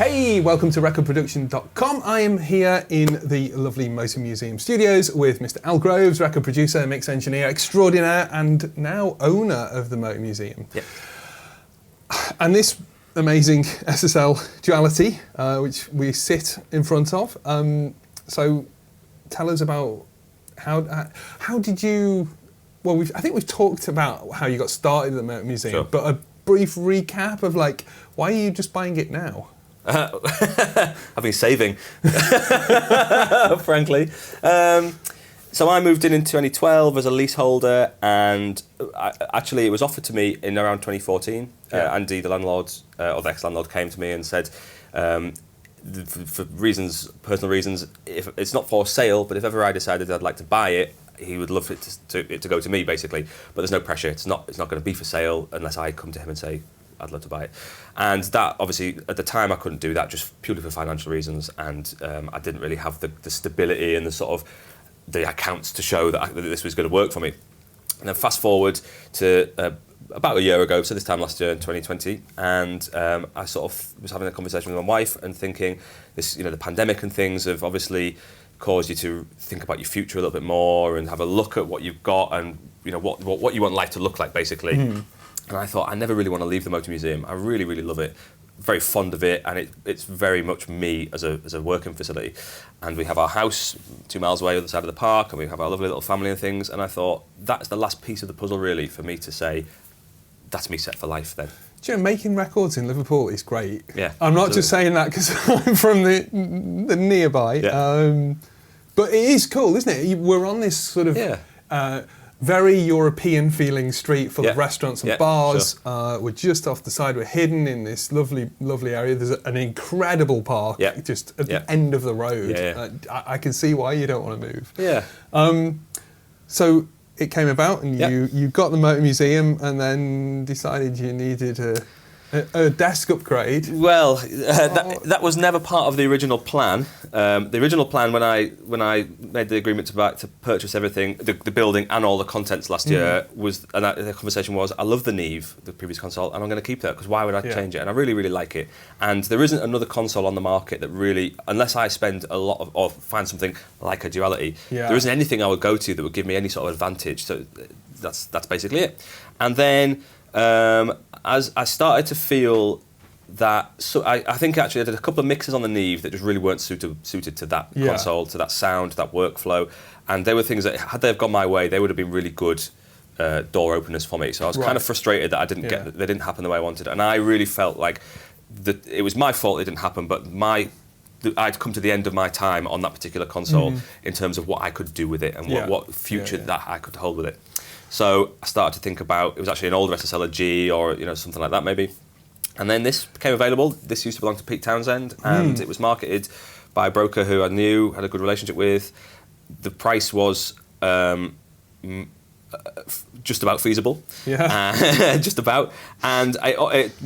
Hey, welcome to recordproduction.com. I am here in the lovely Motor Museum studios with Mr. Al Groves, record producer, mix engineer extraordinaire, and now owner of the Motor Museum. Yep. And this amazing SSL Duality, which we sit in front of. So tell us about how did you... Well, I think we've talked about how you got started at the Motor Museum, sure. But a brief recap of why are you just buying it now? I've been saving, frankly. So I moved in 2012 as a leaseholder, and actually it was offered to me in around 2014. Yeah. Andy, the landlord, or the ex-landlord, came to me and said, for personal reasons, if it's not for sale, but if ever I decided I'd like to buy it, he would love it to go to me, basically. But there's no pressure. It's not going to be for sale unless I come to him and say, I'd love to buy it. And that, obviously, at the time I couldn't do that just purely for financial reasons, and I didn't really have the stability and the sort of the accounts to show that this was going to work for me. And then fast forward to about a year ago, so this time last year in 2020, and I sort of was having a conversation with my wife and thinking, the pandemic and things have obviously caused you to think about your future a little bit more and have a look at what you've got and what you want life to look like, basically. Mm. And I thought, I never really want to leave the Motor Museum. I really, really love it. Very fond of it, and it's very much me as a working facility. And we have our house 2 miles away on the side of the park, and we have our lovely little family and things. And I thought, that's the last piece of the puzzle, really, for me to say, that's me set for life then. Do you know, making records in Liverpool is great. Yeah, I'm not just saying that because I'm from the nearby. Yeah. But it is cool, isn't it? We're on this sort of... very European-feeling street full of restaurants and bars. Sure. We're just off the side. We're hidden in this lovely, lovely area. There's an incredible park just at the end of the road. Yeah. I can see why you don't want to move. Yeah. So it came about, and you got the Motor Museum, and then decided you needed a desk upgrade. Well, that was never part of the original plan. The original plan, when I made the agreement to purchase everything, the building and all the contents last year, the conversation was, I love the Neve, the previous console, and I'm going to keep that, because why would I change it? And I really, really like it. And there isn't another console on the market that really, unless I spend a lot of, or find something like a Duality, there isn't anything I would go to that would give me any sort of advantage. So that's basically it. And then as I started to feel that, so I think actually I did a couple of mixes on the Neve that just really weren't suited to that console, to that sound, that workflow, and they were things that, had they have gone my way, they would have been really good door openers for me. So I was kind of frustrated that I didn't get, they didn't happen the way I wanted, and I really felt like it was my fault it didn't happen, but I'd come to the end of my time on that particular console in terms of what I could do with it and what future that I could hold with it. So I started to think about, it was actually an older SSL G or something like that maybe. And then this became available. This used to belong to Pete Townsend, and it was marketed by a broker who I knew, had a good relationship with. The price was just about feasible, just about. And it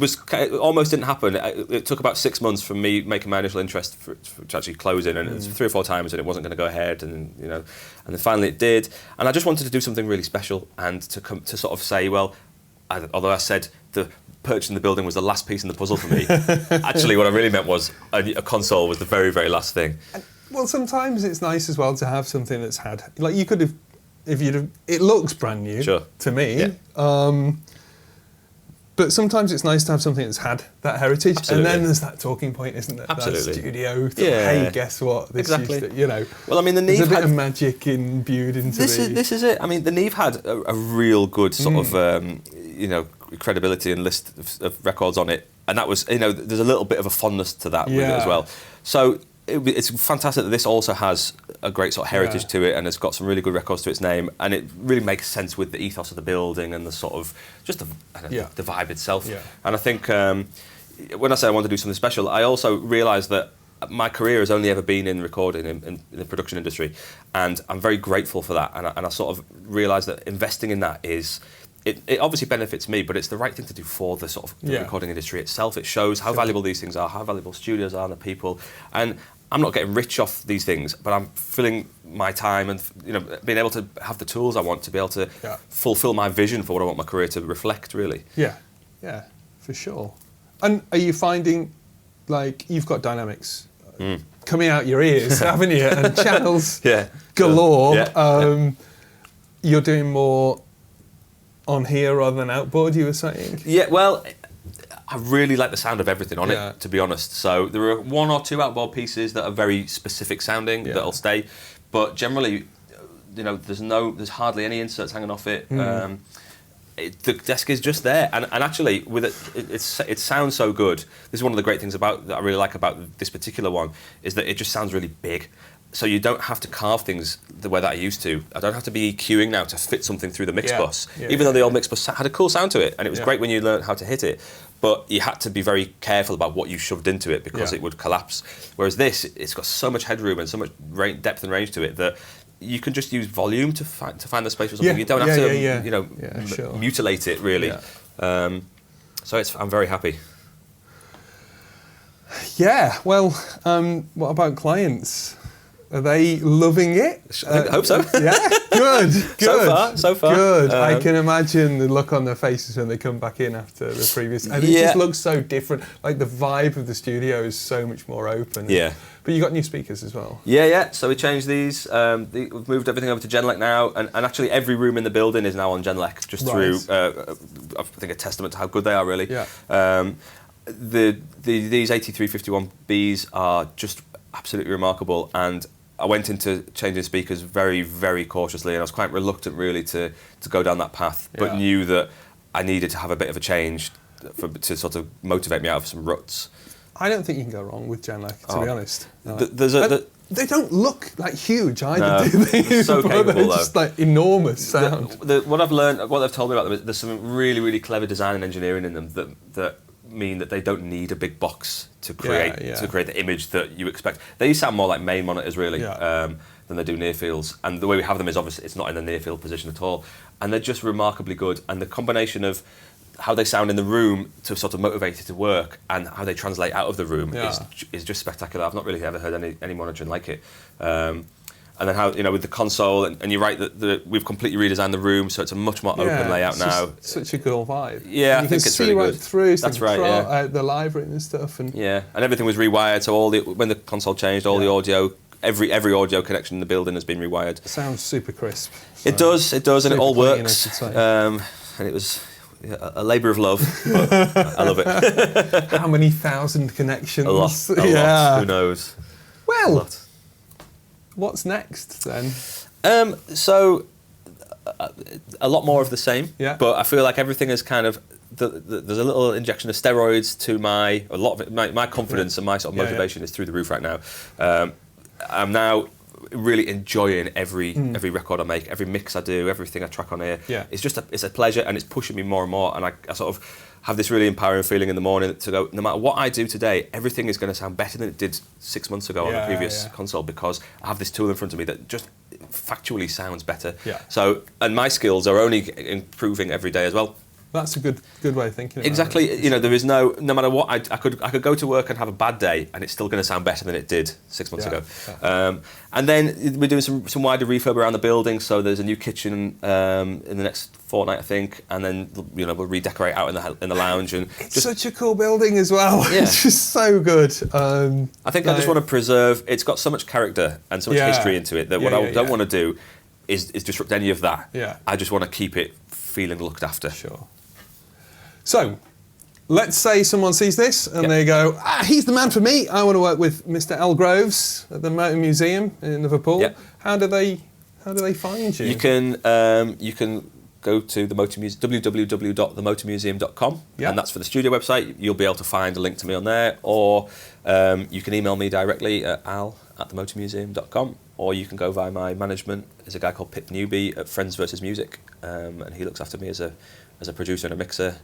almost didn't happen. It took about 6 months from me making my initial interest to actually closing, and it was 3 or 4 times, and it wasn't going to go ahead, and then finally it did. And I just wanted to do something really special, and to sort of say, well, although I said the purchasing the building was the last piece in the puzzle for me, actually what I really meant was a console was the very, very last thing. Well, sometimes it's nice as well to have something that's had, like you could have, it looks brand new to me, but sometimes it's nice to have something that's had that heritage. Absolutely. And then there's that talking point, isn't there? Absolutely. That studio, hey, guess what? This used to, Well, I mean, the Neve there's a bit of magic imbued into this is it. I mean, the Neve had a real good sort of, credibility and list of records on it, and that was, there's a little bit of a fondness to that with it as well. So it's fantastic that this also has a great sort of heritage to it, and it's got some really good records to its name, and it really makes sense with the ethos of the building and the sort of just the vibe itself. And I think when I say I want to do something special, I also realised that my career has only ever been in recording in the production industry, and I'm very grateful for that. And I sort of realised that investing in that is. It obviously benefits me, but it's the right thing to do for the sort of the recording industry itself. It shows how valuable these things are, how valuable studios are, and the people. And I'm not getting rich off these things, but I'm filling my time and being able to have the tools I want to be able to fulfil my vision for what I want my career to reflect. Really. Yeah, for sure. And are you finding like you've got dynamics coming out your ears, haven't you? And channels galore. You're doing more on here rather than outboard, you were saying? Yeah, well, I really like the sound of everything on it, to be honest. So there are 1 or 2 outboard pieces that are very specific sounding that'll stay, but generally, there's hardly any inserts hanging off it. The desk is just there, and actually, with it sounds so good. This is one of the great things that I really like about this particular one, is that it just sounds really big. So you don't have to carve things the way that I used to. I don't have to be EQing now to fit something through the mix bus. Even though the old mix bus had a cool sound to it, and it was great when you learned how to hit it, but you had to be very careful about what you shoved into it because it would collapse. Whereas this, it's got so much headroom and so much depth and range to it that you can just use volume to find the space for something. You don't have to, mutilate it really. So I'm very happy. Yeah. Well, what about clients? Are they loving it? I hope so. Yeah, good. So far. Good. I can imagine the look on their faces when they come back in after the previous. And it just looks so different. Like the vibe of the studio is so much more open. Yeah. But you got new speakers as well. Yeah. So we changed these. We've moved everything over to Genelec now, and actually every room in the building is now on Genelec, just through, I think, a testament to how good they are, really. Yeah. These 8351Bs are just absolutely remarkable, and I went into changing speakers very, very cautiously, and I was quite reluctant really to go down that path, but knew that I needed to have a bit of a change to sort of motivate me out of some ruts. I don't think you can go wrong with Genelec, to be honest. They don't look like huge either, do they? They're so capable, they're just like enormous sound. What I've learned, what they've told me about them, there's some really, really clever design and engineering in them that mean that they don't need a big box to create the image that you expect. They sound more like main monitors really than they do near fields, and the way we have them is obviously it's not in the near field position at all, and they're just remarkably good. And the combination of how they sound in the room to sort of motivate it to work, and how they translate out of the room is just spectacular. I've not really ever heard any monitoring like it. And then how, with the console, and you're right that we've completely redesigned the room, so it's a much more open layout now. Such a cool vibe. Yeah, I think it's really right good. Through. That's right. The library and stuff, and everything was rewired. So when the console changed, all the audio, every audio connection in the building has been rewired. It sounds super crisp. So it does, and it all works. And it was a labour of love, but I love it. How many thousand connections? A lot. Who knows? Well. What's next then? So a lot more of the same. Yeah. But I feel like everything is kind of there's a little injection of steroids to my confidence and my sort of motivation is through the roof right now. I'm now really enjoying every record I make, every mix I do, everything I track on here. Yeah. It's a pleasure, and it's pushing me more and more, and I sort of have this really empowering feeling in the morning to go, no matter what I do today, everything is going to sound better than it did 6 months ago on the previous console, because I have this tool in front of me that just factually sounds better. Yeah. So, and my skills are only improving every day as well. That's a good way of thinking about exactly. it. There is no matter what, I could go to work and have a bad day, and it's still going to sound better than it did 6 months ago. Yeah. And then we're doing some wider refurb around the building. So there's a new kitchen in the next fortnight, I think, and then we'll redecorate out in the lounge. And it's such a cool building as well. Yeah. It's just so good. I think I just want to preserve. It's got so much character and so much history into it that what I don't want to do is disrupt any of that. Yeah. I just want to keep it feeling looked after. Sure. So, let's say someone sees this and they go, he's the man for me. I want to work with Mr. L. Groves at the Motor Museum in Liverpool. Yep. How do they find you? You can go to the Motor Museum, www.themotormuseum.com, and that's for the studio website. You'll be able to find a link to me on there, or you can email me directly at al@themotormuseum.com, or you can go via my management. There's a guy called Pip Newby at Friends vs Music, and he looks after me as a producer and a mixer,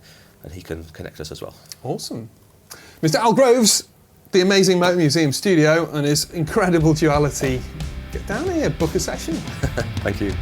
and he can connect us as well. Awesome. Mr. Al Groves, the amazing Motor Museum studio and his incredible duality. Get down here, book a session. Thank you.